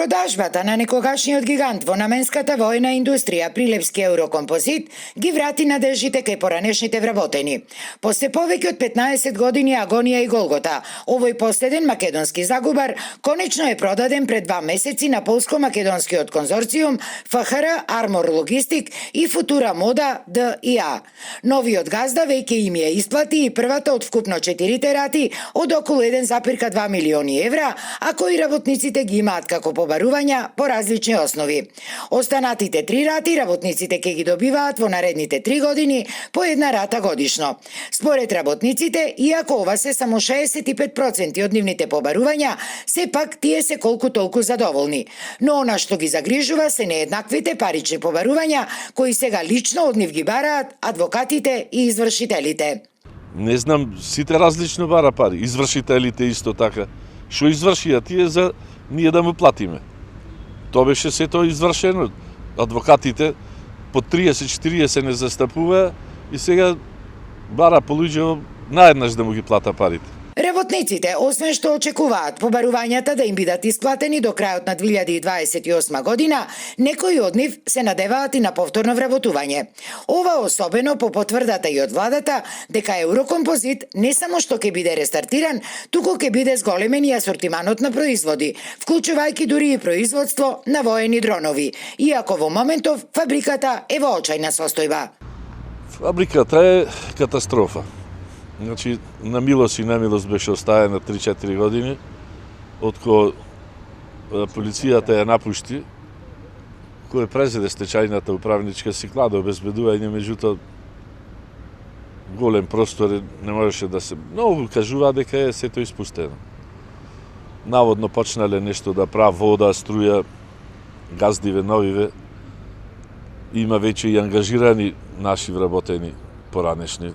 Продажбата на некогашниот гигант во наменската воена индустрија Прилепски Еврокомпозит ги врати надежите кај поранешните вработени. После повеќе од 15 години агонија и голгота, овој последен македонски загубар конечно е продаден пред 2 месеци на полско-македонскиот конзорциум ФХР Армор Логистик и Футура Мода ДИА. Новиот газда веќе им ја исплати и првата од вкупно 4 рати од околу 1,2 милиони евра, а кои работниците ги имаат како побарувања по различни основи. Останатите 3 рати работниците ќе ги добиваат во наредните 3 години по 1 рата годишно. Според работниците, иако ова се само 65% од нивните побарувања, сепак тие се колку толку задоволни. Но она што ги загрижува се нееднаквите парични побарувања кои сега лично од нив ги бараат адвокатите и извршителите. Не знам, сите различно бара пари, извршителите исто така. Што извршија тие за ние да му платиме. Тоа беше сето извршено. Адвокатите по 30-40 не застапува и сега бара по луѓе наеднаш да му ги плата парите. Работниците, освен што очекуваат побарувањата да им бидат исплатени до крајот на 2028 година, некои од нив се надеваат и на повторно вработување. Ова особено по потврдата и од владата дека Еврокомпозит не само што ќе биде рестартиран, туку ќе биде зголемен и асортиманот на производи, вклучувајќи дури и производство на воени дронови, иако во моментов фабриката е во очајна состојба. Фабриката е катастрофа. Значи, на милост и немилост беше оставена 3-4 години, откако полицијата ја напушти, кој презеде стечајната управничка си клада обезбедување, меѓутоа голем простор не можеше да се... Многу кажува дека е сето испустено. Наводно почнале нешто да прав вода, струја, газдиве, новиве. Има веќе и ангажирани наши вработени поранешни.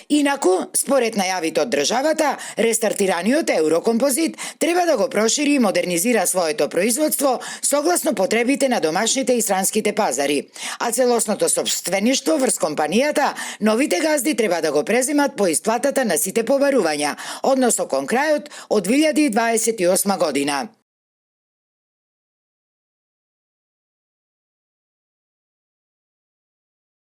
Инаку, според најавите од државата, рестартираниот Еврокомпозит треба да го прошири и модернизира своето производство согласно потребите на домашните и странските пазари. А целосното сопствеништво врз компанијата, новите газди треба да го преземат по исплатата на сите побарувања, односно кон крајот од 2028 година.